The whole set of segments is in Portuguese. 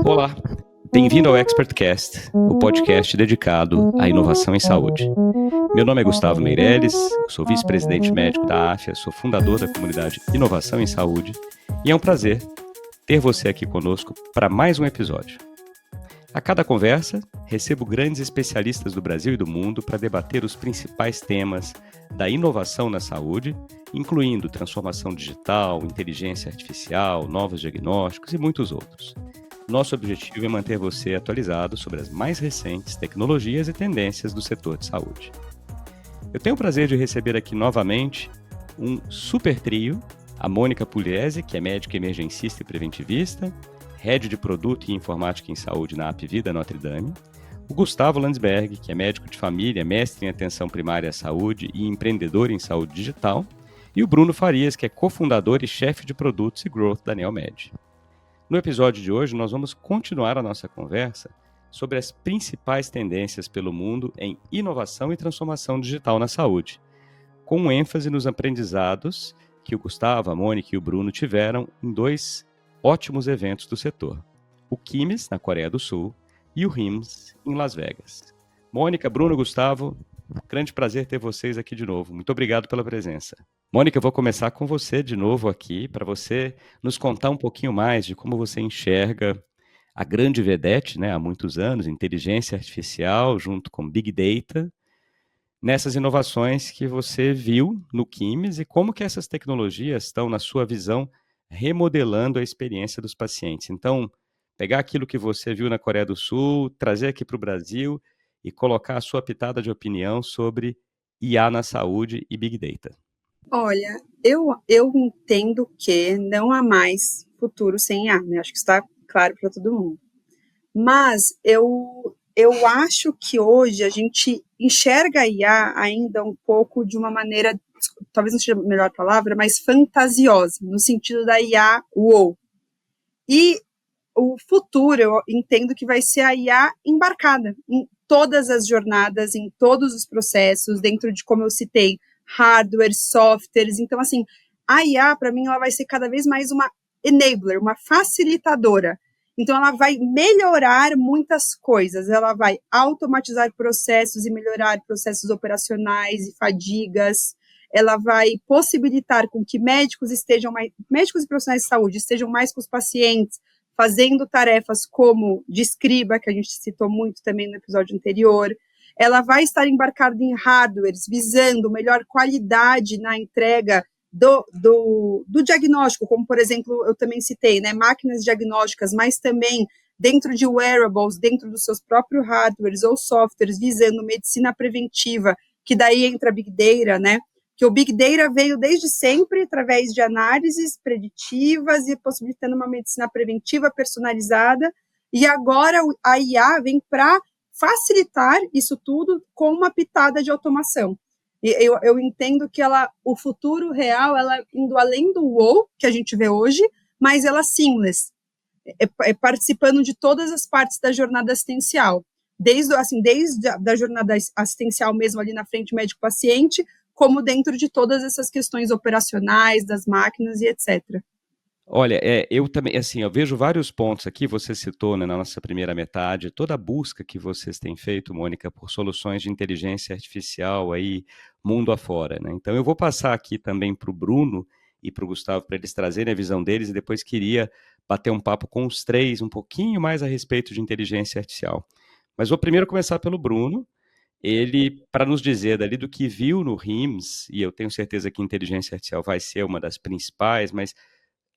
Olá, bem-vindo ao ExpertCast, o podcast dedicado à inovação em saúde. Meu nome é Gustavo Meirelles, eu sou vice-presidente médico da AFIA, sou fundador da comunidade Inovação em Saúde e é um prazer ter você aqui conosco para mais um episódio. A cada conversa, recebo grandes especialistas do Brasil e do mundo para debater os principais temas da inovação na saúde, incluindo transformação digital, inteligência artificial, novos diagnósticos e muitos outros. Nosso objetivo é manter você atualizado sobre as mais recentes tecnologias e tendências do setor de saúde. Eu tenho o prazer de receber aqui novamente um super trio, a Mônica Pugliese, que é médica emergencista e preventivista, Head de Produto e Informática em Saúde na Apvida Notre Dame, o Gustavo Landsberg, que é médico de família, mestre em Atenção Primária à Saúde e empreendedor em Saúde Digital, e o Bruno Farias, que é cofundador e chefe de produtos e growth da Neomed. No episódio de hoje, nós vamos continuar a nossa conversa sobre as principais tendências pelo mundo em inovação e transformação digital na saúde, com ênfase nos aprendizados que o Gustavo, a Mônica e o Bruno tiveram em dois ótimos eventos do setor: o KIMS, na Coreia do Sul, e o RIMS, em Las Vegas. Mônica, Bruno, Gustavo, grande prazer ter vocês aqui de novo. Muito obrigado pela presença. Mônica, eu vou começar com você de novo aqui, para você nos contar um pouquinho mais de como você enxerga a grande vedete, né, há muitos anos, inteligência artificial junto com Big Data, nessas inovações que você viu no KIMS e como que essas tecnologias estão, na sua visão, remodelando a experiência dos pacientes. Então, pegar aquilo que você viu na Coreia do Sul, trazer aqui para o Brasil e colocar a sua pitada de opinião sobre IA na saúde e Big Data. Olha, eu entendo que não há mais futuro sem IA, né? Acho que está claro para todo mundo. Mas eu acho que hoje a gente enxerga a IA ainda um pouco de uma maneira, talvez não seja a melhor palavra, mas fantasiosa, no sentido da IA wow. E o futuro, eu entendo que vai ser a IA embarcada em todas as jornadas, em todos os processos, dentro de, como eu citei, hardware, softwares. Então, assim, a IA, para mim, ela vai ser cada vez mais uma enabler, uma facilitadora. Então, ela vai melhorar muitas coisas, ela vai automatizar processos e melhorar processos operacionais e fadigas, ela vai possibilitar com que médicos e profissionais de saúde estejam mais com os pacientes, fazendo tarefas como de escriba, que a gente citou muito também no episódio anterior. Ela vai estar embarcada em hardwares, visando melhor qualidade na entrega do diagnóstico, como, por exemplo, eu também citei, né, máquinas diagnósticas, mas também dentro de wearables, dentro dos seus próprios hardwares ou softwares, visando medicina preventiva, que daí entra a Big Data, né, que o Big Data veio desde sempre através de análises preditivas e possibilitando uma medicina preventiva personalizada, e agora a IA vem para facilitar isso tudo com uma pitada de automação. E eu entendo que o futuro real, ela indo além do wow que a gente vê hoje, mas ela seamless, participando de todas as partes da jornada assistencial, desde a jornada assistencial mesmo ali na frente médico-paciente, como dentro de todas essas questões operacionais, das máquinas e etc. Olha, eu também, assim, eu vejo vários pontos aqui, você citou, né, na nossa primeira metade, toda a busca que vocês têm feito, Mônica, por soluções de inteligência artificial aí, mundo afora, né? Então eu vou passar aqui também para o Bruno e para o Gustavo, para eles trazerem a visão deles, e depois queria bater um papo com os três, um pouquinho mais a respeito de inteligência artificial. Mas vou primeiro começar pelo Bruno, ele, para nos dizer dali do que viu no RIMS, e eu tenho certeza que inteligência artificial vai ser uma das principais, mas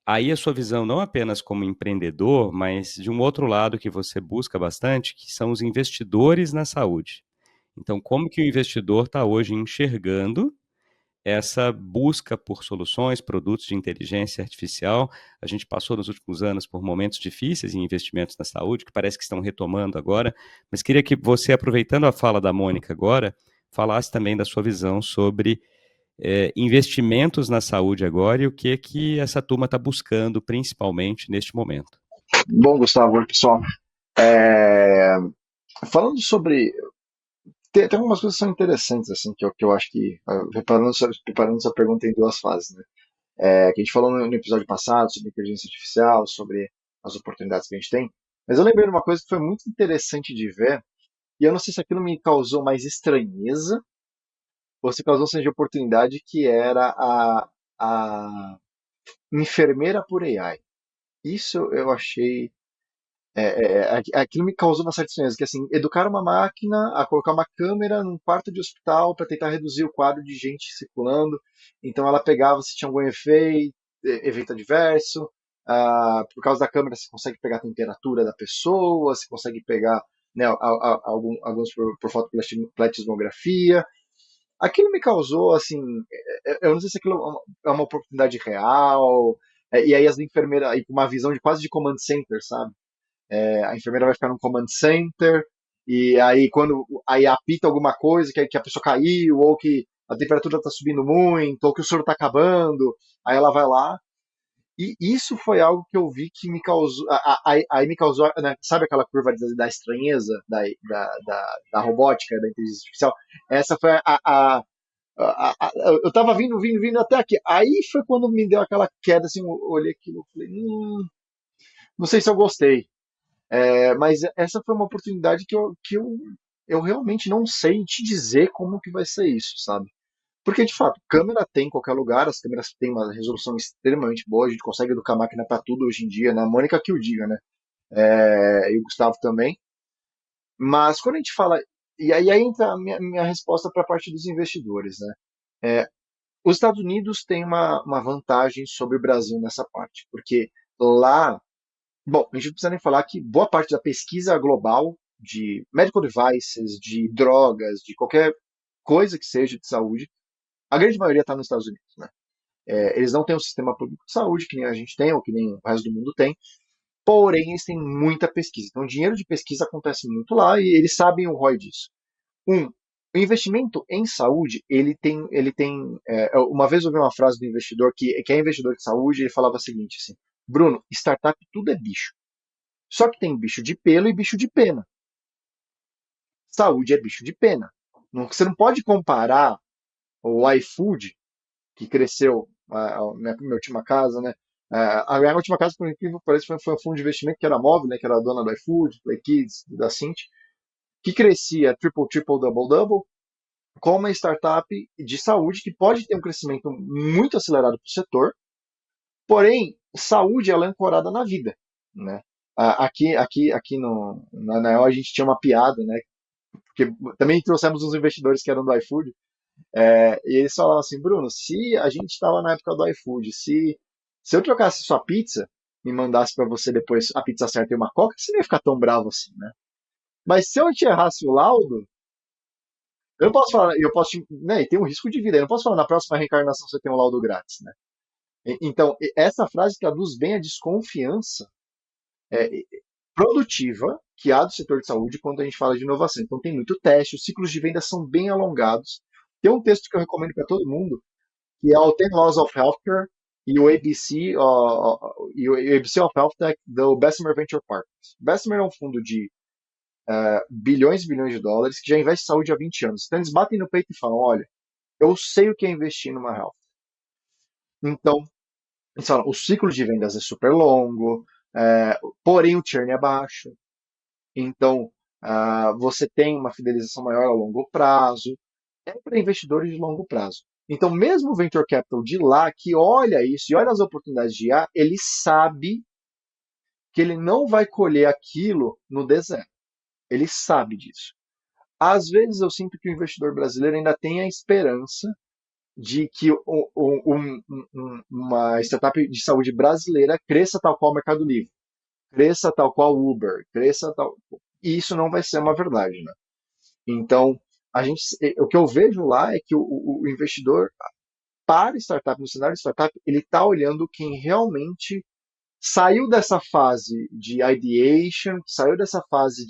aí a sua visão não apenas como empreendedor, mas de um outro lado que você busca bastante, que são os investidores na saúde. Então, como que o investidor está hoje enxergando essa busca por soluções, produtos de inteligência artificial? A gente passou nos últimos anos por momentos difíceis em investimentos na saúde, que parece que estão retomando agora, mas queria que você, aproveitando a fala da Mônica agora, falasse também da sua visão sobre investimentos na saúde agora e o que essa turma está buscando principalmente neste momento. Bom, Gustavo, oi, pessoal. Falando sobre... Tem algumas coisas que são interessantes, assim, que eu acho que... Preparando essa pergunta em duas fases, né? que a gente falou no episódio passado sobre inteligência artificial, sobre as oportunidades que a gente tem. Mas eu lembrei de uma coisa que foi muito interessante de ver, e eu não sei se aquilo me causou mais estranheza ou se causou senso de oportunidade, que era a enfermeira por AI. Isso eu achei. Aquilo me causou uma certa estranheza, que assim, educar uma máquina a colocar uma câmera num quarto de hospital para tentar reduzir o quadro de gente circulando. Então ela pegava se tinha algum evento adverso. Por causa da câmera, você consegue pegar a temperatura da pessoa, você consegue pegar, né, alguns por fotoplatismografia. Aquilo me causou, assim, eu não sei se aquilo é uma oportunidade real, e aí as enfermeiras, aí com uma visão de quase de command center, sabe? A enfermeira vai ficar num command center, e aí quando aí apita alguma coisa, que a pessoa caiu, ou que a temperatura está subindo muito, ou que o soro está acabando, aí ela vai lá. E isso foi algo que eu vi que me causou. Aí me causou, né, sabe aquela curva da estranheza da robótica, da inteligência artificial? Essa foi eu tava vindo até aqui. Aí foi quando me deu aquela queda, assim, eu olhei aquilo e falei, não sei se eu gostei. Mas essa foi uma oportunidade que eu realmente não sei te dizer como que vai ser isso, sabe? Porque, de fato, câmera tem em qualquer lugar, as câmeras têm uma resolução extremamente boa, a gente consegue educar a máquina para tudo hoje em dia, né? A Mônica que o diga, né? E o Gustavo também. Mas quando a gente fala. E aí entra a minha resposta para a parte dos investidores, né? Os Estados Unidos têm uma vantagem sobre o Brasil nessa parte, porque lá. Bom, a gente não precisa nem falar que boa parte da pesquisa global de medical devices, de drogas, de qualquer coisa que seja de saúde, a grande maioria está nos Estados Unidos, né? Eles não têm um sistema público de saúde que nem a gente tem, ou que nem o resto do mundo tem, porém eles têm muita pesquisa. Então o dinheiro de pesquisa acontece muito lá e eles sabem o ROI disso. O investimento em saúde, uma vez eu ouvi uma frase do investidor que é investidor de saúde, ele falava o seguinte, assim, Bruno, startup tudo é bicho. Só que tem bicho de pelo e bicho de pena. Saúde é bicho de pena. Você não pode comparar o iFood, que cresceu, a minha última casa, né? A minha última casa, por incrível que pareça, foi um fundo de investimento que era móvel, né? Que era a dona do iFood, Play Kids, da Cint, que crescia triple, double, com uma startup de saúde que pode ter um crescimento muito acelerado para o setor, porém, saúde ela é ancorada na vida, né? Aqui na ANEEL a gente tinha uma piada, né? Porque também trouxemos uns investidores que eram do iFood, e eles falavam assim, Bruno, se a gente estava na época do iFood, se eu trocasse sua pizza e mandasse para você depois a pizza certa e uma coca, você não ia ficar tão bravo assim, né? Mas se eu te errasse o laudo, eu não posso falar, eu posso, né, e tem um risco de vida, eu não posso falar na próxima reencarnação você tem um laudo grátis, né? Então, essa frase traduz bem a desconfiança é, produtiva que há do setor de saúde quando a gente fala de inovação. Então, tem muito teste, os ciclos de venda são bem alongados. Tem um texto que eu recomendo para todo mundo, que é o 10 Laws of Healthcare e o ABC of Health Tech do Bessemer Venture Partners. Bessemer é um fundo de bilhões e bilhões de dólares que já investe em saúde há 20 anos. Então, eles batem no peito e falam, olha, eu sei o que é investir numa health. Então, eles falam, o ciclo de vendas é super longo, porém o churn é baixo. Então, você tem uma fidelização maior a longo prazo. É para investidores de longo prazo. Então, mesmo o Venture Capital de lá, que olha isso e olha as oportunidades de IA, ele sabe que ele não vai colher aquilo no deserto. Ele sabe disso. Às vezes eu sinto que o investidor brasileiro ainda tem a esperança de que uma startup de saúde brasileira cresça tal qual o Mercado Livre, cresça tal qual o Uber, cresça tal. E isso não vai ser uma verdade, né? Então, o que eu vejo lá é que o investidor para startup, no cenário de startup, ele está olhando quem realmente saiu dessa fase de ideation, saiu dessa fase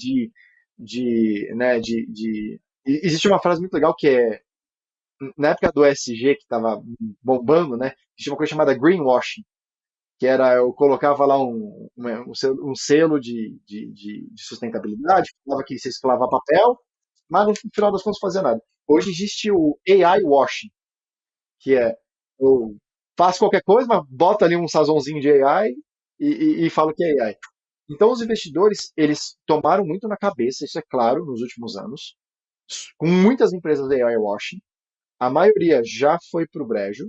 né, existe uma frase muito legal que é na época do ESG que estava bombando, né, existia uma coisa chamada greenwashing, que era eu colocava lá um selo de sustentabilidade, falava que você esclavava papel, mas no final das contas não fazia nada. Hoje existe o AI washing, que é eu faz qualquer coisa, mas bota ali um sazonzinho de AI e fala que é AI. Então, os investidores, eles tomaram muito na cabeça, isso é claro, nos últimos anos, com muitas empresas de AI washing. A maioria já foi para o brejo,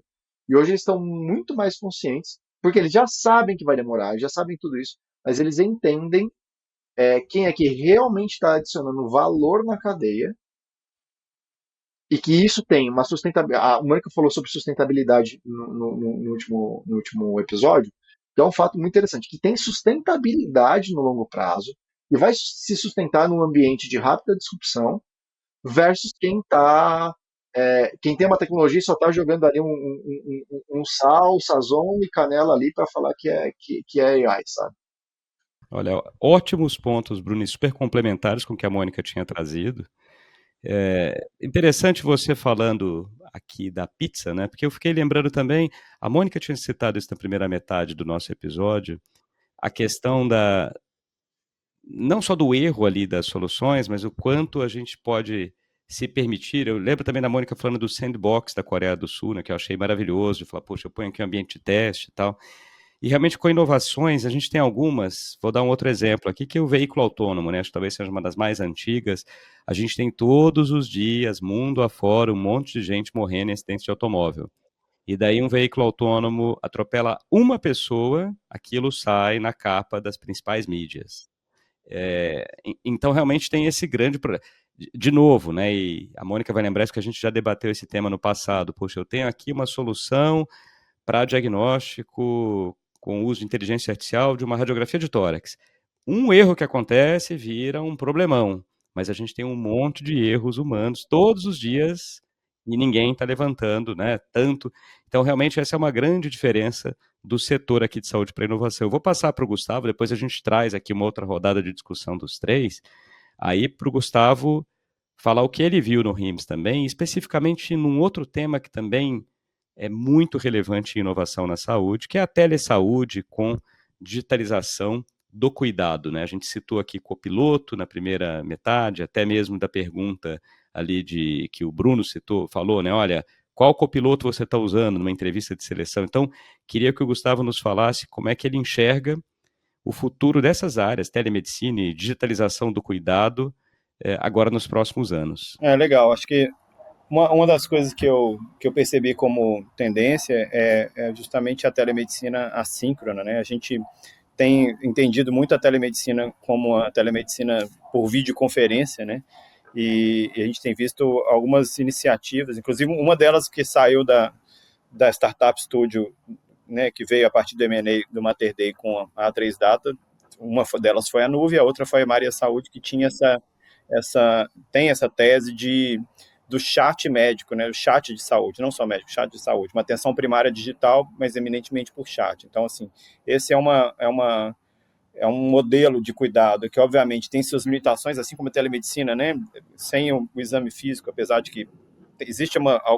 e hoje eles estão muito mais conscientes, porque eles já sabem que vai demorar, já sabem tudo isso, mas eles entendem quem é que realmente está adicionando valor na cadeia, e que isso tem uma sustentabilidade. A Mônica falou sobre sustentabilidade no último episódio, que é um fato muito interessante, que tem sustentabilidade no longo prazo e vai se sustentar num ambiente de rápida disrupção versus quem tem uma tecnologia e só está jogando ali um sal, sazon e canela ali para falar que é AI, sabe? Olha, ótimos pontos, Bruno, e super complementares com o que a Mônica tinha trazido. Interessante você falando aqui da pizza, né? Porque eu fiquei lembrando também, a Mônica tinha citado isso na primeira metade do nosso episódio, a questão não só do erro ali das soluções, mas o quanto a gente pode se permitir. Eu lembro também da Mônica falando do sandbox da Coreia do Sul, né, que eu achei maravilhoso, de falar, poxa, eu ponho aqui um ambiente de teste e tal. E realmente com inovações, a gente tem algumas, vou dar um outro exemplo aqui, que é o veículo autônomo, né? Acho que talvez seja uma das mais antigas. A gente tem todos os dias, mundo afora, um monte de gente morrendo em acidentes de automóvel. E daí um veículo autônomo atropela uma pessoa, aquilo sai na capa das principais mídias. Então realmente tem esse grande problema. De novo, né? E a Mônica vai lembrar isso que a gente já debateu esse tema no passado. Poxa, eu tenho aqui uma solução para diagnóstico com uso de inteligência artificial de uma radiografia de tórax. Um erro que acontece vira um problemão, mas a gente tem um monte de erros humanos todos os dias e ninguém está levantando, né? Tanto. Então, realmente, essa é uma grande diferença do setor aqui de saúde para inovação. Eu vou passar para o Gustavo, depois a gente traz aqui uma outra rodada de discussão dos três, aí para o Gustavo falar o que ele viu no RIMS também, especificamente num outro tema que também é muito relevante em inovação na saúde, que é a telesaúde com digitalização do cuidado, né? A gente citou aqui copiloto na primeira metade, até mesmo da pergunta ali de que o Bruno falou, né? Olha, qual copiloto você está usando numa entrevista de seleção? Então, queria que o Gustavo nos falasse como é que ele enxerga o futuro dessas áreas, telemedicina e digitalização do cuidado, agora nos próximos anos. Legal. Acho que uma das coisas que eu percebi como tendência é justamente a telemedicina assíncrona, né? A gente tem entendido muito a telemedicina como a telemedicina por videoconferência, né? E a gente tem visto algumas iniciativas, inclusive uma delas que saiu da Startup Studio, né, que veio a partir do M&A do Mater Dei com a A3 Data. Uma delas foi a Nuve, a outra foi a Maria Saúde, que tinha tem essa tese do chat médico, né, o chat de saúde, não só médico, chat de saúde, uma atenção primária digital, mas eminentemente por chat. Então, assim, esse é um modelo de cuidado que, obviamente, tem suas limitações, assim como a telemedicina, né, sem o exame físico, apesar de que existe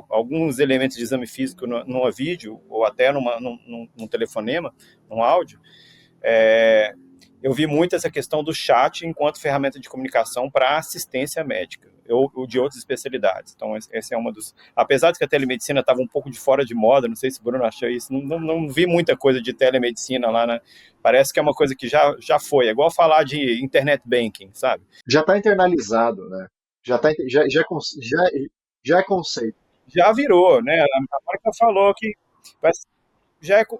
alguns elementos de exame físico numa vídeo ou até num telefonema, num áudio. Eu vi muito essa questão do chat enquanto ferramenta de comunicação para assistência médica ou de outras especialidades. Então, esse é uma dos... Apesar de que a telemedicina estava um pouco de fora de moda, não sei se o Bruno achou isso, não vi muita coisa de telemedicina lá, né? Parece que é uma coisa que já foi. É igual falar de internet banking, sabe? Já está internalizado, né? Já é conceito. Já virou, né? A Mônica falou que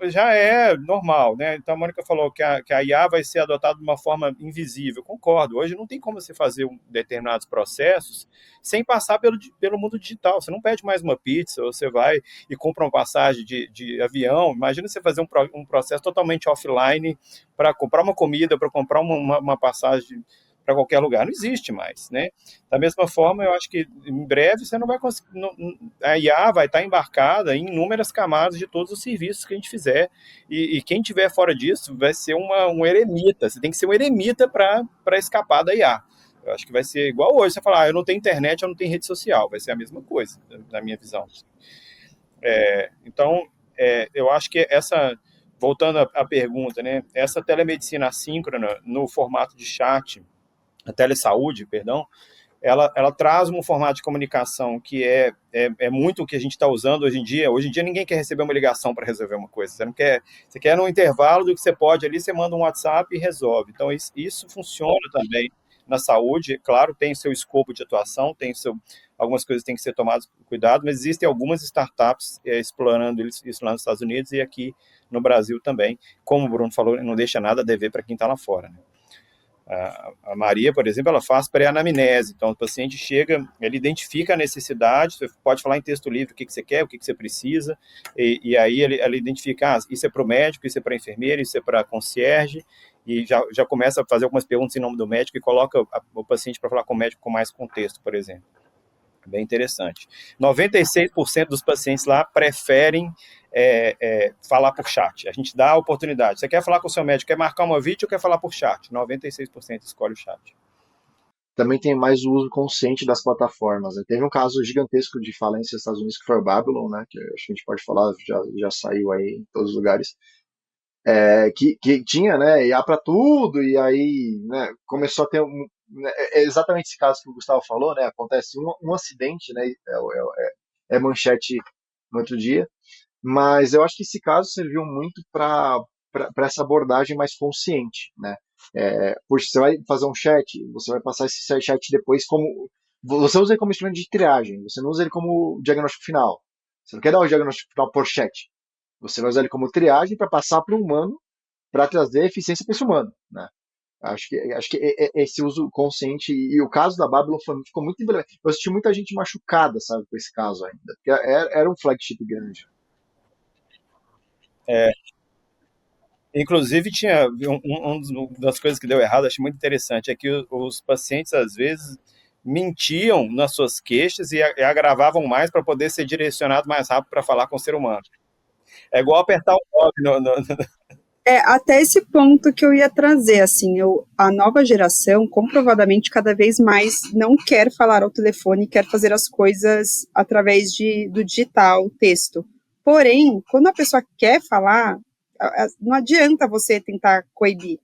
já é normal, né? Então a Mônica falou que a IA vai ser adotada de uma forma invisível. Concordo. Hoje não tem como você fazer determinados processos sem passar pelo mundo digital. Você não pede mais uma pizza, você vai e compra uma passagem de avião. Imagina você fazer um processo totalmente offline para comprar uma comida, para comprar uma passagem para qualquer lugar. Não existe mais, né? Da mesma forma, eu acho que em breve você não vai conseguir... A IA vai estar embarcada em inúmeras camadas de todos os serviços que a gente fizer, e quem estiver fora disso vai ser um eremita. Você tem que ser um eremita para escapar da IA. Eu acho que vai ser igual hoje. Você falar, eu não tenho internet, eu não tenho rede social. Vai ser a mesma coisa, na minha visão. Então, eu acho que voltando à pergunta, né? Essa telemedicina assíncrona no formato de chat, a telesaúde, perdão, ela traz um formato de comunicação que é muito o que a gente está usando hoje em dia. Hoje em dia ninguém quer receber uma ligação para resolver uma coisa. Você quer no intervalo do que você pode ali, você manda um WhatsApp e resolve. Então isso funciona também na saúde. Claro, tem seu escopo de atuação, algumas coisas têm que ser tomadas cuidado, mas existem algumas startups explorando isso lá nos Estados Unidos e aqui no Brasil também. Como o Bruno falou, não deixa nada a dever para quem está lá fora, né? A Maria, por exemplo, ela faz pré-anamnese, então o paciente chega, ele identifica a necessidade, você pode falar em texto livre o que você quer, o que você precisa, e aí ela identifica, isso é para o médico, isso é para a enfermeira, isso é para a concierge, e já começa a fazer algumas perguntas em nome do médico e coloca o paciente para falar com o médico com mais contexto, por exemplo. Bem interessante. 96% dos pacientes lá preferem falar por chat. A gente dá a oportunidade. Você quer falar com o seu médico, quer marcar uma vídeo ou quer falar por chat? 96% escolhe o chat. Também tem mais o uso consciente das plataformas, né? Teve um caso gigantesco de falência nos Estados Unidos, que foi o Babylon, né? Que acho que a gente pode falar, já saiu aí em todos os lugares. Que tinha, né, IA para tudo, e aí, né, começou a ter exatamente esse caso que o Gustavo falou, né, acontece um acidente, né, é manchete no outro dia, mas eu acho que esse caso serviu muito para essa abordagem mais consciente, né, puxa, você vai fazer um chat, você vai passar esse chat depois como, você usa ele como instrumento de triagem, você não usa ele como diagnóstico final, você não quer dar o diagnóstico final por chat, você vai usar ele como triagem para passar para o humano, para trazer eficiência para esse humano, né? Acho que esse uso consciente, e o caso da Babylon ficou muito emblemático. Eu assisti muita gente machucada, sabe, com esse caso ainda, porque era um flagship grande. Inclusive, tinha das coisas que deu errado, achei muito interessante, é que os pacientes, às vezes, mentiam nas suas queixas e agravavam mais para poder ser direcionado mais rápido para falar com o ser humano. É igual apertar o 9 até esse ponto que eu ia trazer, assim, a nova geração, comprovadamente, cada vez mais não quer falar ao telefone, quer fazer as coisas através do digital, texto. Porém, quando a pessoa quer falar, não adianta você tentar coibir.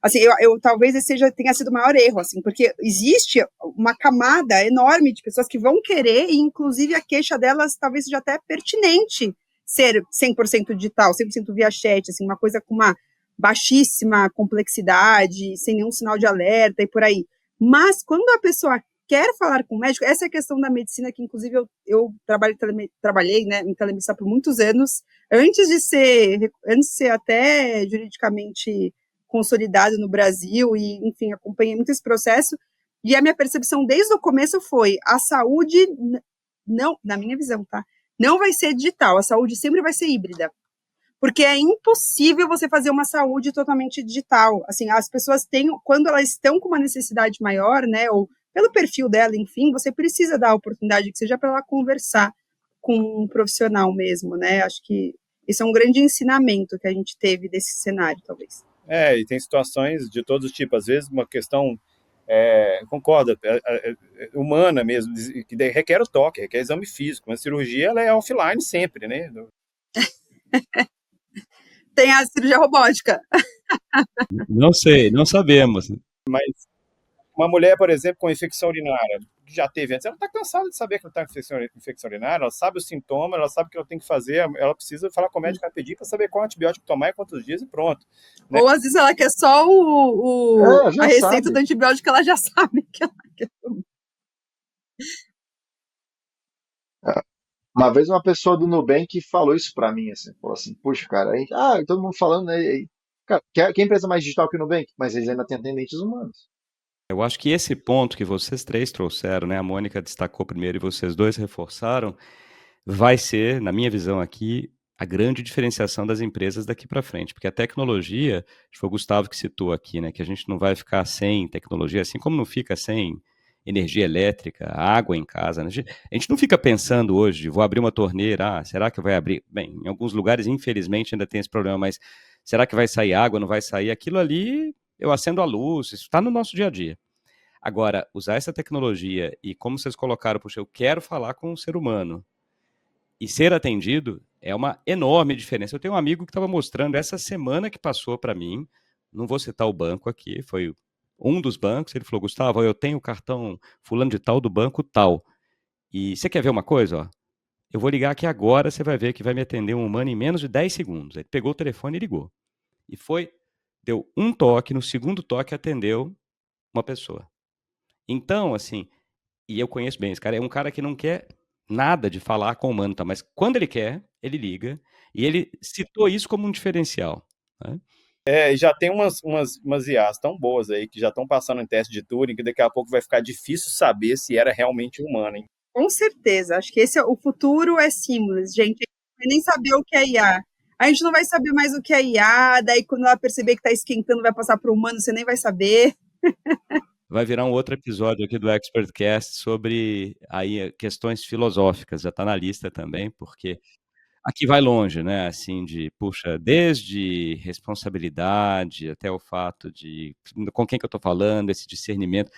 Assim, talvez esse tenha sido o maior erro, assim, porque existe uma camada enorme de pessoas que vão querer, e inclusive a queixa delas talvez seja até pertinente, ser 100% digital, 100% via chat, assim, uma coisa com uma baixíssima complexidade, sem nenhum sinal de alerta e por aí. Mas quando a pessoa quer falar com o médico, essa é a questão da medicina que, inclusive, eu trabalhei, né, em telemedicina por muitos anos, antes de ser até juridicamente consolidado no Brasil, e, enfim, acompanhei muito esse processo, e a minha percepção desde o começo foi, a saúde, não, na minha visão, tá? Não vai ser digital, a saúde sempre vai ser híbrida, porque é impossível você fazer uma saúde totalmente digital. Assim, as pessoas quando elas estão com uma necessidade maior, né, ou pelo perfil dela, enfim, você precisa dar a oportunidade que seja para ela conversar com um profissional mesmo, né? Acho que esse é um grande ensinamento que a gente teve desse cenário, talvez. E tem situações de todos os tipos, às vezes uma questão concorda, humana mesmo, que requer o toque, requer exame físico. Mas a cirurgia ela é offline sempre, né? Tem a cirurgia robótica. Não sei, não sabemos. Mas uma mulher, por exemplo, com infecção urinária, que já teve antes, ela está cansada de saber que ela está com infecção urinária, ela sabe o sintoma, ela sabe o que ela tem que fazer, ela precisa falar com o médico rapidinho para saber qual antibiótico tomar e quantos dias e pronto. Né? Ou às vezes ela quer só a receita sabe. do antibiótico que ela já sabe que ela quer tomar. Uma vez uma pessoa do Nubank falou isso para mim, assim, falou assim, puxa, cara, todo mundo falando, né, cara, que empresa mais digital que o Nubank? Mas eles ainda têm atendentes humanos. Eu acho que esse ponto que vocês três trouxeram, né, a Mônica destacou primeiro e vocês dois reforçaram, vai ser, na minha visão aqui, a grande diferenciação das empresas daqui para frente, porque a tecnologia, foi o Gustavo que citou aqui, né, que a gente não vai ficar sem tecnologia, assim como não fica sem energia elétrica, água em casa, né? A gente não fica pensando hoje, vou abrir uma torneira, será que vai abrir? Bem, em alguns lugares, infelizmente, ainda tem esse problema, mas será que vai sair água, não vai sair? Aquilo ali, eu acendo a luz, isso está no nosso dia a dia. Agora, usar essa tecnologia e como vocês colocaram, puxa, eu quero falar com um ser humano e ser atendido é uma enorme diferença. Eu tenho um amigo que estava mostrando essa semana que passou para mim, não vou citar o banco aqui, foi um dos bancos, ele falou, Gustavo, eu tenho o cartão fulano de tal do banco tal, e você quer ver uma coisa, ó? Eu vou ligar aqui agora, você vai ver que vai me atender um humano em menos de 10 segundos. Ele pegou o telefone e ligou. E deu um toque, no segundo toque atendeu uma pessoa. Então, assim, e eu conheço bem esse cara, é um cara que não quer nada de falar com o humano, tá? Mas quando ele quer, ele liga, e ele citou isso como um diferencial, né? E já tem umas IAs tão boas aí, que já estão passando em teste de Turing, que daqui a pouco vai ficar difícil saber se era realmente humano, hein? Com certeza, acho que o futuro é seamless, gente. A gente não vai nem saber o que é IA. A gente não vai saber mais o que é IA, daí quando ela perceber que está esquentando, vai passar para o humano, você nem vai saber. Vai virar um outro episódio aqui do ExpertCast sobre aí questões filosóficas, já está na lista também, porque aqui vai longe, né? Assim, puxa, desde responsabilidade até o fato de com quem que eu estou falando, esse discernimento.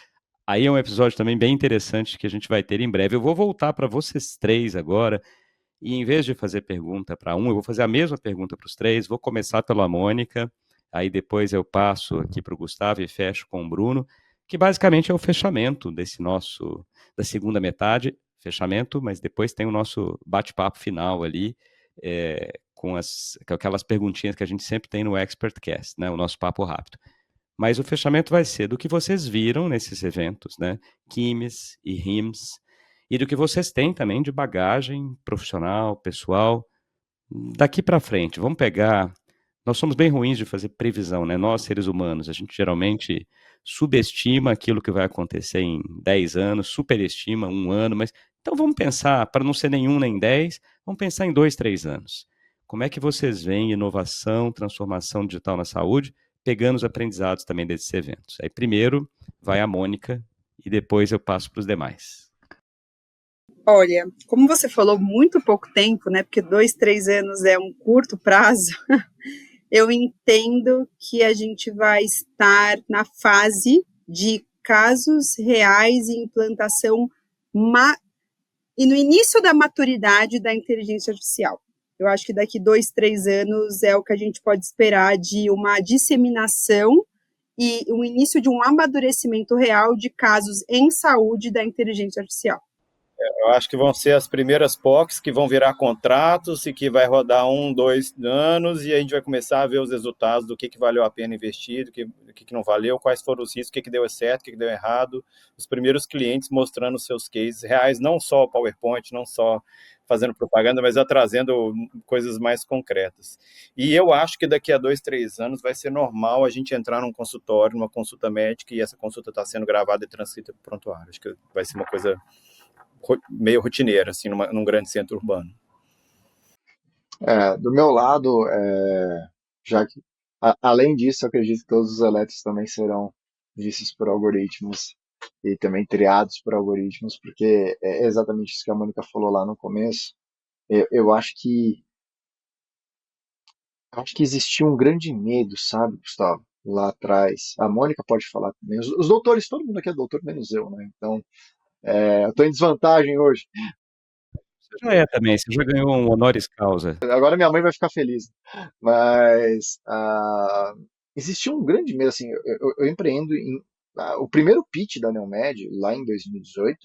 Aí é um episódio também bem interessante que a gente vai ter em breve. Eu vou voltar para vocês três agora, e em vez de fazer pergunta para um, eu vou fazer a mesma pergunta para os três. Vou começar pela Mônica, aí depois eu passo aqui para o Gustavo e fecho com o Bruno, que basicamente é o fechamento da segunda metade, fechamento, mas depois tem o nosso bate-papo final ali, com aquelas perguntinhas que a gente sempre tem no ExpertCast, né? O nosso papo rápido. Mas o fechamento vai ser do que vocês viram nesses eventos, né? Kimes e RIMS, e do que vocês têm também de bagagem profissional, pessoal, daqui para frente. Vamos pegar. Nós somos bem ruins de fazer previsão, né? Nós, seres humanos, a gente geralmente subestima aquilo que vai acontecer em 10 anos, superestima um ano, mas então vamos pensar, para não ser nenhum nem 10, vamos pensar em 2, 3 anos. Como é que vocês veem inovação, transformação digital na saúde, pegando os aprendizados também desses eventos? Aí primeiro vai a Mônica e depois eu passo para os demais. Olha, como você falou, muito pouco tempo, né? Porque 2, 3 anos é um curto prazo. Eu entendo que a gente vai estar na fase de casos reais e implantação e no início da maturidade da inteligência artificial. Eu acho que daqui 2, 3 anos é o que a gente pode esperar de uma disseminação e o início de um amadurecimento real de casos em saúde da inteligência artificial. Eu acho que vão ser as primeiras POCs que vão virar contratos e que vai rodar 1, 2 anos e a gente vai começar a ver os resultados do que valeu a pena investir, do que não valeu, quais foram os riscos, o que deu certo, o que deu errado. Os primeiros clientes mostrando seus cases reais, não só PowerPoint, não só fazendo propaganda, mas já trazendo coisas mais concretas. E eu acho que daqui a 2, 3 anos vai ser normal a gente entrar num consultório, numa consulta médica, e essa consulta está sendo gravada e transcrita para o prontuário. Acho que vai ser uma coisa meio rotineira, assim, num grande centro urbano. Do meu lado, já que, além disso, eu acredito que todos os elétricos também serão vistos por algoritmos e também triados por algoritmos, porque é exatamente isso que a Mônica falou lá no começo. Eu acho que existia um grande medo, sabe, Gustavo, lá atrás. A Mônica pode falar também. Os doutores, todo mundo aqui é doutor, menos eu, né? Então, eu estou em desvantagem hoje. Você já é também, você já ganhou um honoris causa. Agora minha mãe vai ficar feliz. Mas existia um grande medo, assim, eu empreendo em... o primeiro pitch da Neomed, lá em 2018,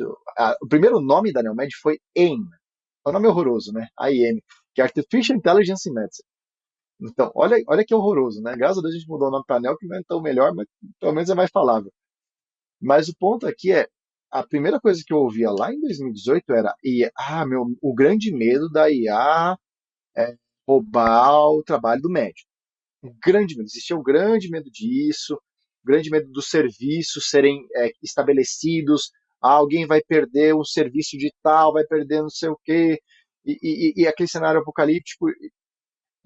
o primeiro nome da Neomed foi AIM. É um nome horroroso, né? AIM, que é Artificial Intelligence in Medicine. Então, olha que horroroso, né? Graças a Deus a gente mudou o nome para NEL, que não é tão melhor, mas pelo menos é mais falável. Mas o ponto aqui a primeira coisa que eu ouvia lá em 2018 era o grande medo da IA é roubar o trabalho do médico. Um grande medo, existia um grande medo disso, um grande medo dos serviços serem estabelecidos, alguém vai perder um serviço de tal, vai perder não sei o quê, e aquele cenário apocalíptico.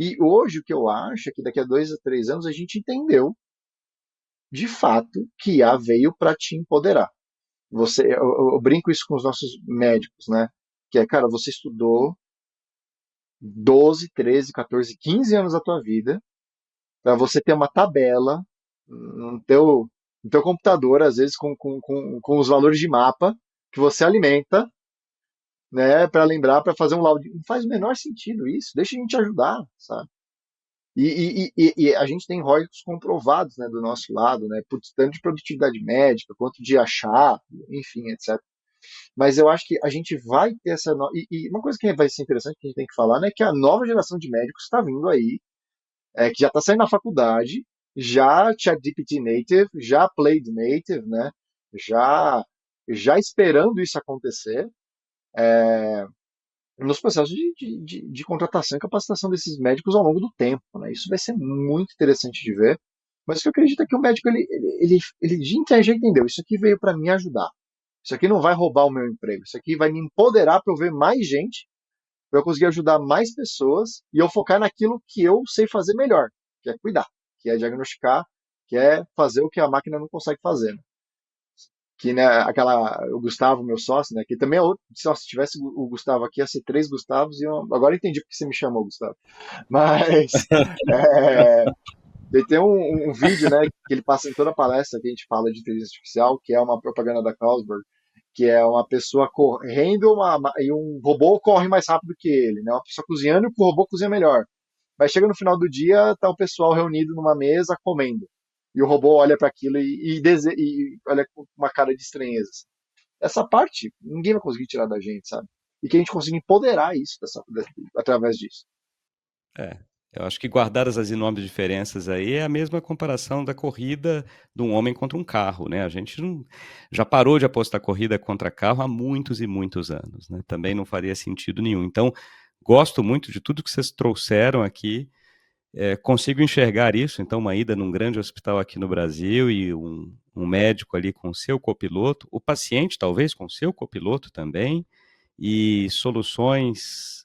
E hoje o que eu acho é que daqui a 2 a 3 anos a gente entendeu, de fato, que IA veio para te empoderar. Eu brinco isso com os nossos médicos, né? Que cara, você estudou 12, 13, 14, 15 anos da tua vida para você ter uma tabela no teu computador, às vezes com os valores de mapa que você alimenta, né? Para lembrar, para fazer um laudo. Não faz o menor sentido isso. Deixa a gente ajudar, sabe? E a gente tem ROIs comprovados, né, do nosso lado, né, tanto de produtividade médica, quanto de achar, enfim, etc. Mas eu acho que a gente vai ter essa. E uma coisa que vai ser interessante que a gente tem que falar, né, é que a nova geração de médicos está vindo aí, que já está saindo da faculdade, já ChatGPT native, já Played native, né, já, já esperando isso acontecer nos processos de contratação e capacitação desses médicos ao longo do tempo. Né? Isso vai ser muito interessante de ver. Mas o que eu acredito é que o médico, já entendeu, isso aqui veio para me ajudar. Isso aqui não vai roubar o meu emprego. Isso aqui vai me empoderar para eu ver mais gente, para eu conseguir ajudar mais pessoas e eu focar naquilo que eu sei fazer melhor, que é cuidar, que é diagnosticar, que é fazer o que a máquina não consegue fazer. Né? Que, né, o Gustavo, meu sócio, né, que também é outro, se tivesse o Gustavo aqui, ia ser 3 Gustavos, agora eu entendi porque você me chamou, Gustavo. Mas, é, ele tem um vídeo, né, que ele passa em toda a palestra que a gente fala de inteligência artificial, que é uma propaganda da Carlsberg, que é uma pessoa correndo e um robô corre mais rápido que ele, né, uma pessoa cozinhando e o robô cozinha melhor. Mas chega no final do dia, tá o pessoal reunido numa mesa comendo. E o robô olha para aquilo e olha com uma cara de estranheza. Essa parte, ninguém vai conseguir tirar da gente, sabe? E que a gente consiga empoderar isso através disso. É, eu acho que guardadas as enormes diferenças aí é a mesma comparação da corrida de um homem contra um carro, né? A gente já parou de apostar corrida contra carro há muitos e muitos anos, né? Também não faria sentido nenhum. Então, gosto muito de tudo que vocês trouxeram aqui. Consigo enxergar isso, então, uma ida num grande hospital aqui no Brasil e um médico ali com o seu copiloto, o paciente talvez com o seu copiloto também, e soluções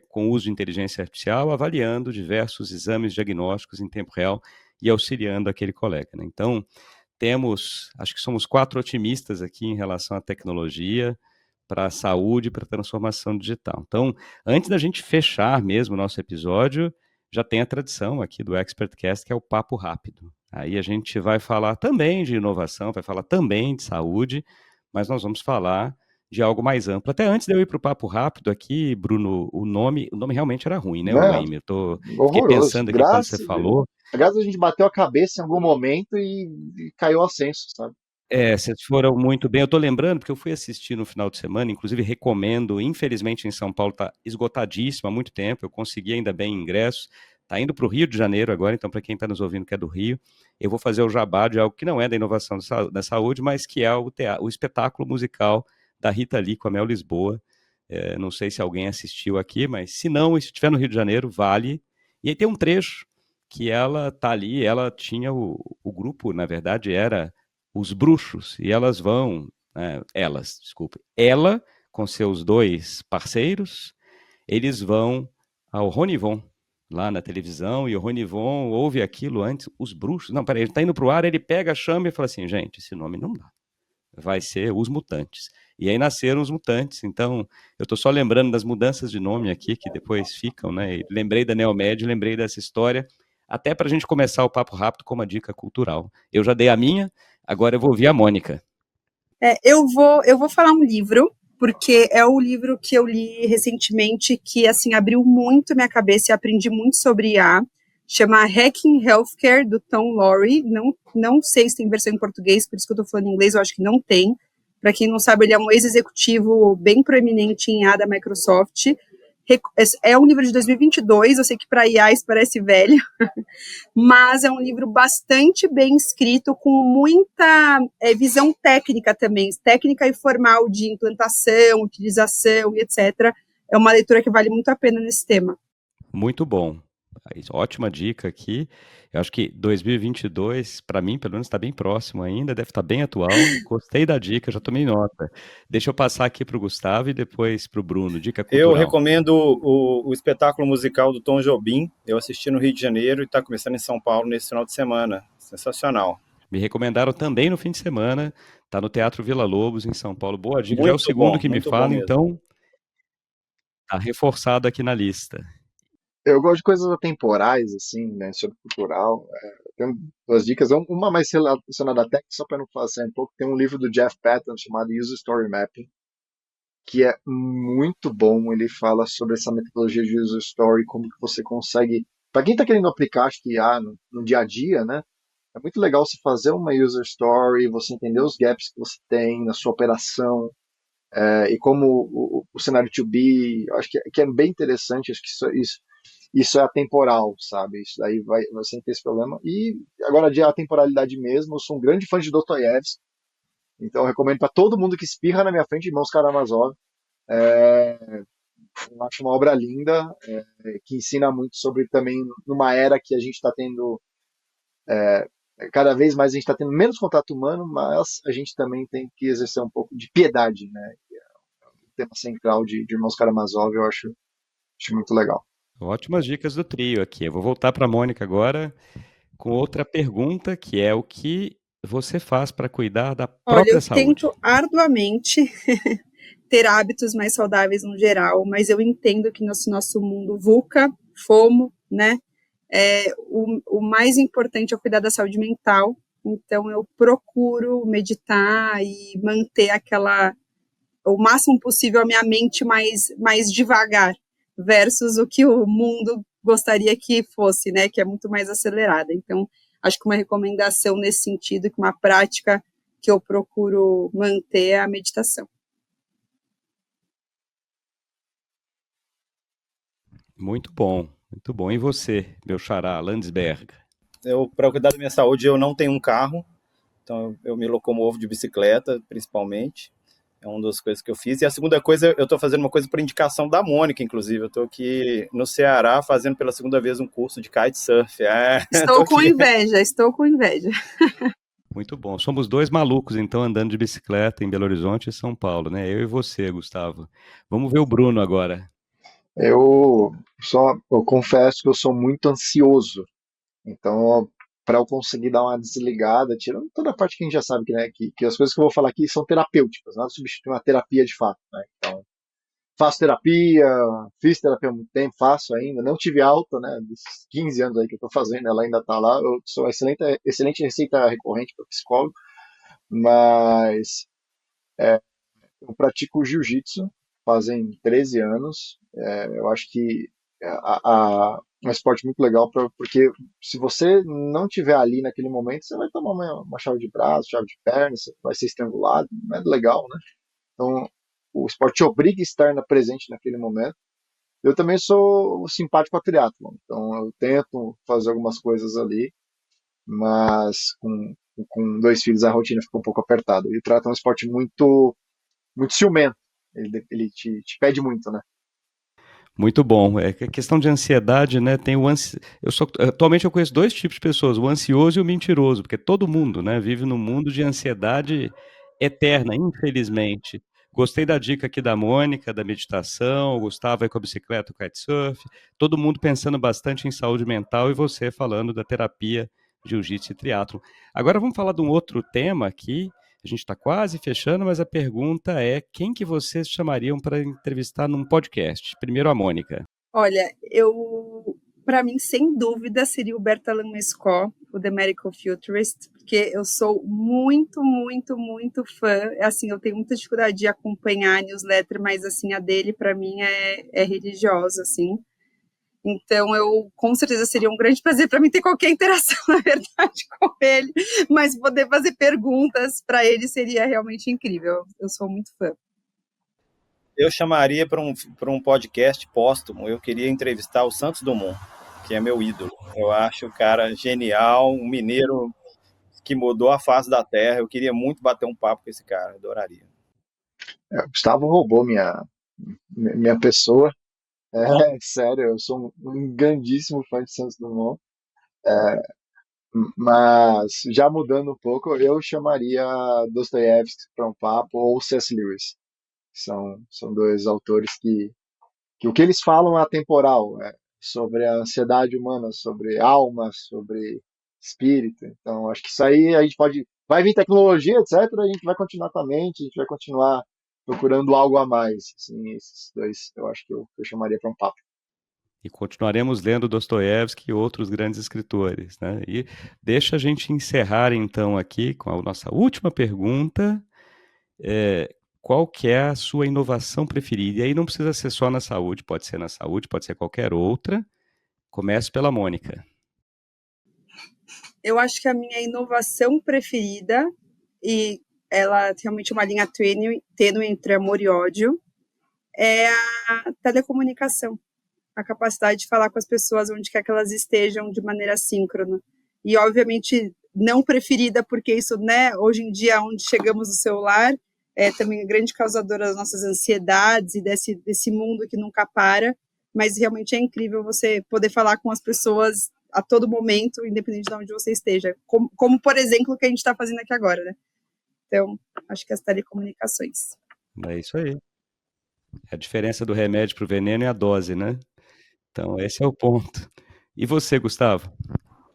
com uso de inteligência artificial, avaliando diversos exames diagnósticos em tempo real e auxiliando aquele colega. Né? Então, acho que somos 4 otimistas aqui em relação à tecnologia, para a saúde e para a transformação digital. Então, antes da gente fechar mesmo o nosso episódio, já tem a tradição aqui do ExpertCast, que é o papo rápido. Aí a gente vai falar também de inovação, vai falar também de saúde, mas nós vamos falar de algo mais amplo. Até antes de eu ir para o papo rápido aqui, Bruno, o nome realmente era ruim, né, o Né? Namer? Fiquei Horroroso. pensando aqui quando você falou. Aliás, a gente bateu a cabeça em algum momento e caiu ao senso, sabe? Vocês foram muito bem. Eu estou lembrando, porque eu fui assistir no final de semana, inclusive recomendo. Infelizmente, em São Paulo está esgotadíssimo há muito tempo. Eu consegui ainda bem ingressos. Está indo para o Rio de Janeiro agora, então, para quem está nos ouvindo que é do Rio, eu vou fazer o jabá de algo que não é da inovação da saúde, mas que é o espetáculo musical da Rita Lee com a Mel Lisboa. Não sei se alguém assistiu aqui, mas se não, e se estiver no Rio de Janeiro, vale. E aí tem um trecho que ela tá ali, ela tinha o grupo, na verdade, era os bruxos, e desculpe, ela com seus 2 parceiros, eles vão ao Ronivon, lá na televisão, e o Ronivon ouve aquilo antes, os bruxos, não, peraí, ele tá indo pro ar, ele pega, chama e fala assim, gente, esse nome não dá, vai ser Os Mutantes. E aí nasceram os Mutantes, então eu tô só lembrando das mudanças de nome aqui, que depois ficam, né, e lembrei da Neomed, lembrei dessa história, até para a gente começar o papo rápido com uma dica cultural. Eu já dei a minha, agora eu vou ouvir a Mônica. Eu vou falar um livro, porque é o livro que eu li recentemente, que assim abriu muito minha cabeça e aprendi muito sobre IA. Chama Hacking Healthcare, do Tom Lowry. Não sei se tem versão em português, por isso que eu estou falando em inglês, eu acho que não tem. Para quem não sabe, ele é um ex-executivo bem proeminente em IA da Microsoft. É um livro de 2022, eu sei que para IA isso parece velho, mas é um livro bastante bem escrito, com muita visão técnica também, técnica e formal de implantação, utilização e etc. É uma leitura que vale muito a pena nesse tema. Muito bom. Ótima dica aqui. Eu acho que 2022, para mim, pelo menos, está bem próximo ainda, deve estar bem atual. Gostei da dica, já tomei nota. Deixa eu passar aqui para o Gustavo e depois para o Bruno. Dica Eu cultural. recomendo o espetáculo musical do Tom Jobim. Eu assisti no Rio de Janeiro e está começando em São Paulo nesse final de semana. Sensacional. Me recomendaram também no fim de semana. Está no Teatro Vila Lobos, em São Paulo. Boa dica. Muito Já é o segundo bom, que me muito fala, bom mesmo. então está reforçado aqui na lista. Eu gosto de coisas atemporais, assim, né, sobre cultural. Tenho 2 dicas, uma mais relacionada à técnica, só para não falar assim, um pouco. Tem um livro do Jeff Patton chamado User Story Mapping, que é muito bom. Ele fala sobre essa metodologia de User Story, como que você consegue para quem está querendo aplicar, acho que IA no dia a dia, né? É muito legal você fazer uma user story, você entender os gaps que você tem na sua operação, e como o cenário to be, eu acho que é bem interessante, acho que isso é atemporal, sabe? Isso daí vai sem ter esse problema. E agora de atemporalidade mesmo, eu sou um grande fã de Dostoiévski, então eu recomendo para todo mundo que espirra na minha frente, Irmãos Karamazov. Eu acho uma obra linda, que ensina muito sobre também numa era que a gente está tendo, cada vez mais a gente está tendo menos contato humano, mas a gente também tem que exercer um pouco de piedade, né? O tema central de Irmãos Karamazov eu acho muito legal. Ótimas dicas do trio aqui. Eu vou voltar para a Mônica agora com outra pergunta, que é o que você faz para cuidar da Olha, própria eu saúde? tento arduamente ter hábitos mais saudáveis no geral, mas eu entendo que nosso mundo VUCA, FOMO, né? O mais importante é cuidar da saúde mental. Então, eu procuro meditar e manter o máximo possível a minha mente mais devagar, versus o que o mundo gostaria que fosse, né? Que é muito mais acelerada. Então, acho que uma recomendação nesse sentido, que uma prática que eu procuro manter é a meditação. Muito bom, muito bom. E você, meu xará, Landsberg? Para cuidar da minha saúde, eu não tenho um carro, então eu me locomovo de bicicleta, principalmente. É uma das coisas que eu fiz. E a segunda coisa, eu estou fazendo uma coisa por indicação da Mônica, inclusive. Eu estou aqui no Ceará fazendo pela segunda vez um curso de kitesurf. Estou com inveja, estou com inveja. Muito bom. Somos dois malucos, então, andando de bicicleta em Belo Horizonte e São Paulo, né? Eu e você, Gustavo. Vamos ver o Bruno agora. Eu confesso que eu sou muito ansioso. Então, para eu conseguir dar uma desligada, tirando toda a parte que a gente já sabe que, né, que as coisas que eu vou falar aqui são terapêuticas, nada substitui uma terapia de fato, né? Então, faço terapia, fiz terapia há muito tempo, faço ainda, não tive alta, né, dos 15 anos aí que eu tô fazendo, ela ainda tá lá, eu sou excelente receita recorrente para psicólogo, mas eu pratico jiu-jitsu fazem 13 anos. Eu acho que é um esporte muito legal porque se você não tiver ali naquele momento, você vai tomar uma chave de braço, chave de perna, você vai ser estrangulado, não é legal, né? Então, o esporte te obriga a estar presente naquele momento. Eu também sou simpático a triatlon, então eu tento fazer algumas coisas ali, mas com 2 filhos a rotina fica um pouco apertada. E o triatlon é um esporte muito ciumento. Ele te pede muito, né? Muito bom. É que a questão de ansiedade, né? Tem atualmente eu conheço dois tipos de pessoas, o ansioso e o mentiroso, porque todo mundo, né, vive num mundo de ansiedade eterna, infelizmente. Gostei da dica aqui da Mônica, da meditação, o Gustavo vai com a bicicleta, o kitesurf, todo mundo pensando bastante em saúde mental e você falando da terapia, jiu-jitsu e triatlon. Agora vamos falar de um outro tema aqui. A gente está quase fechando, mas a pergunta é: quem que vocês chamariam para entrevistar num podcast? Primeiro a Mônica. Olha, para mim, sem dúvida, seria o Bertalan Lescot, o The Medical Futurist, porque eu sou muito, muito, muito fã. Assim, eu tenho muita dificuldade de acompanhar a newsletter, mas assim, a dele, para mim, é religiosa, assim. Então, com certeza seria um grande prazer para mim ter qualquer interação, na verdade, com ele, mas poder fazer perguntas para ele seria realmente incrível. Eu sou muito fã. Eu chamaria para um podcast póstumo, eu queria entrevistar o Santos Dumont, que é meu ídolo. Eu acho o cara genial, um mineiro que mudou a face da terra. Eu queria muito bater um papo com esse cara, adoraria. O Gustavo roubou minha pessoa. Sério, eu sou um grandíssimo fã de Santos Dumont. Mas, já mudando um pouco, eu chamaria Dostoiévski para um papo ou C.S. Lewis. São dois autores que o que eles falam é atemporal, sobre a ansiedade humana, sobre alma, sobre espírito. Então, acho que isso aí a gente vai vir tecnologia, etc. A gente vai continuar com a mente, a gente vai continuar procurando algo a mais. Assim, esses dois, eu acho que eu chamaria para um papo. E continuaremos lendo Dostoiévski e outros grandes escritores, né? E deixa a gente encerrar, então, aqui com a nossa última pergunta. Qual que é a sua inovação preferida? E aí não precisa ser só na saúde, pode ser na saúde, pode ser qualquer outra. Começo pela Mônica. Eu acho que a minha inovação preferida, e ela realmente é uma linha tênue entre amor e ódio, é a telecomunicação. A capacidade de falar com as pessoas onde quer que elas estejam de maneira síncrona. E, obviamente, não preferida, porque isso, né, hoje em dia, onde chegamos no celular, é também grande causadora das nossas ansiedades e desse mundo que nunca para, mas realmente é incrível você poder falar com as pessoas a todo momento, independente de onde você esteja. Como por exemplo, o que a gente está fazendo aqui agora, né? Então, acho que as telecomunicações. É isso aí. A diferença do remédio para o veneno é a dose, né? Então, esse é o ponto. E você, Gustavo?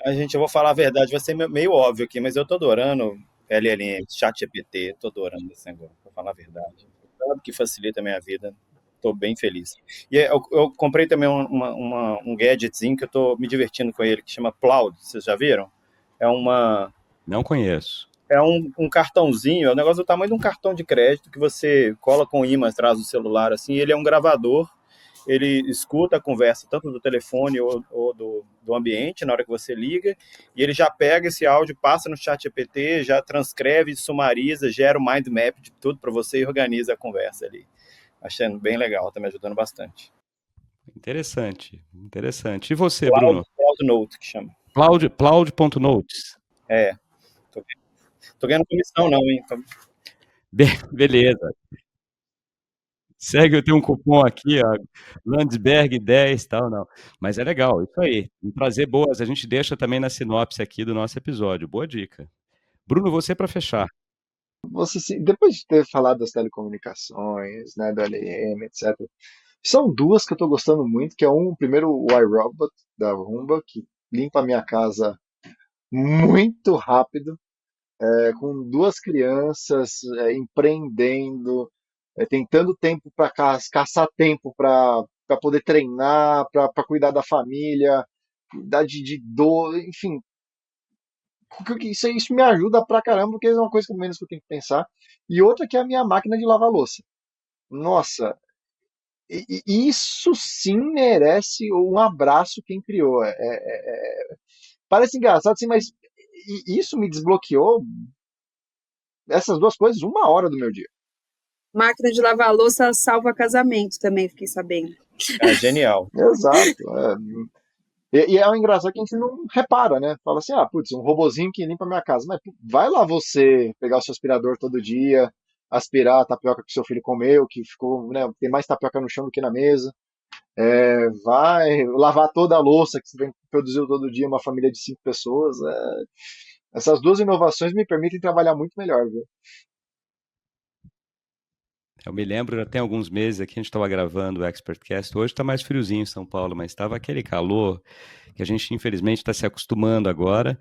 Eu vou falar a verdade, vai ser meio óbvio aqui, mas eu tô adorando LLM, ChatGPT, tô adorando esse negócio, pra falar a verdade. Claro que facilita a minha vida, tô bem feliz. E eu comprei também um gadgetzinho que eu tô me divertindo com ele, que chama Plaud, vocês já viram? Não conheço. É um cartãozinho, é um negócio do tamanho de um cartão de crédito que você cola com imã atrás do celular, assim, ele é um gravador, ele escuta a conversa tanto do telefone ou do ambiente na hora que você liga, e ele já pega esse áudio, passa no ChatGPT, já transcreve, sumariza, gera um mind map de tudo para você e organiza a conversa ali. Achando bem legal, tá me ajudando bastante. Interessante. E você, Bruno? Plaud Note, que chama. Plaud.notes. Tô ganhando comissão não, hein? Beleza. Segue, eu tenho um cupom aqui, ó, Landsberg 10 e tal, não. Mas é legal, isso aí. Trazer boas, a gente deixa também na sinopse aqui do nosso episódio. Boa dica. Bruno, você para fechar. Depois de ter falado das telecomunicações, né, do LM, etc., são duas que eu estou gostando muito, que é primeiro o iRobot, da Roomba, que limpa a minha casa muito rápido, com duas crianças empreendendo, tentando tempo para caçar tempo para poder treinar, para cuidar da família, cuidar de dor, enfim. Isso me ajuda pra caramba, porque é uma coisa que menos que eu tenho que pensar. E outra que é a minha máquina de lavar louça. Nossa, isso sim merece um abraço quem criou. Parece engraçado, assim, mas isso me desbloqueou essas duas coisas 1 hora do meu dia. Máquina de lavar louça salva casamento também, fiquei sabendo. É genial. Exato. E é um engraçado que a gente não repara, né? Fala assim, putz, um robozinho que limpa a minha casa. Mas vai lá você pegar o seu aspirador todo dia, aspirar a tapioca que seu filho comeu, que ficou, né, tem mais tapioca no chão do que na mesa. Vai lavar toda a louça que você produziu todo dia, uma família de 5 pessoas. Essas duas inovações me permitem trabalhar muito melhor, viu? Eu me lembro, já tem alguns meses aqui, a gente estava gravando o ExpertCast. Hoje está mais friozinho em São Paulo, mas estava aquele calor que a gente, infelizmente, está se acostumando agora.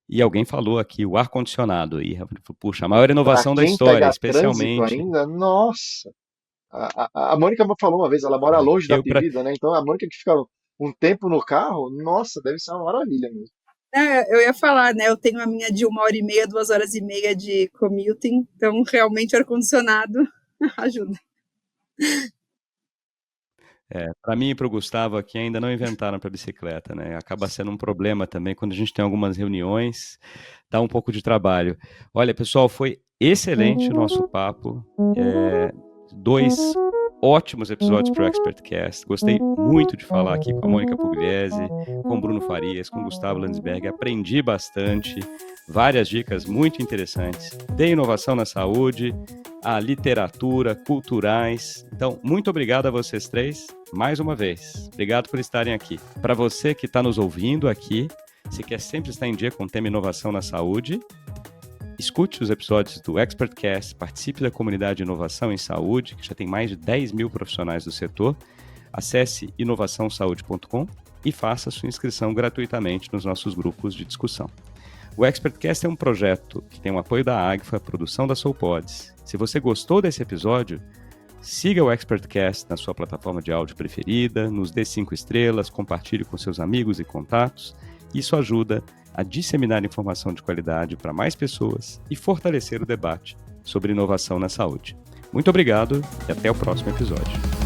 E alguém falou aqui, o ar-condicionado. E, puxa, a maior inovação da história, especialmente. Ainda, nossa! A Mônica falou uma vez, ela mora longe da Pivida, né? Então a Mônica que fica um tempo no carro, nossa, deve ser uma maravilha mesmo. Eu ia falar, né? Eu tenho a minha de 1h30, 2h30 de commuting, então realmente o ar-condicionado ajuda. Para mim e para o Gustavo aqui ainda não inventaram para bicicleta, né? Acaba sendo um problema também quando a gente tem algumas reuniões, dá um pouco de trabalho. Olha, pessoal, foi excelente o nosso papo. 2 ótimos episódios para o ExpertCast. Gostei muito de falar aqui com a Mônica Pugliese, com o Bruno Farias, com o Gustavo Landsberg. Aprendi bastante, várias dicas muito interessantes de inovação na saúde, a literatura, culturais. Então, muito obrigado a vocês três, mais uma vez. Obrigado por estarem aqui. Para você que está nos ouvindo aqui, se quer sempre estar em dia com o tema inovação na saúde, escute os episódios do ExpertCast, participe da comunidade de inovação em saúde, que já tem mais de 10 mil profissionais do setor. Acesse inovaçãosaude.com e faça sua inscrição gratuitamente nos nossos grupos de discussão. O ExpertCast é um projeto que tem o apoio da Agfa, produção da SoulPods. Se você gostou desse episódio, siga o ExpertCast na sua plataforma de áudio preferida, nos dê 5 estrelas, compartilhe com seus amigos e contatos. Isso ajuda a disseminar informação de qualidade para mais pessoas e fortalecer o debate sobre inovação na saúde. Muito obrigado e até o próximo episódio.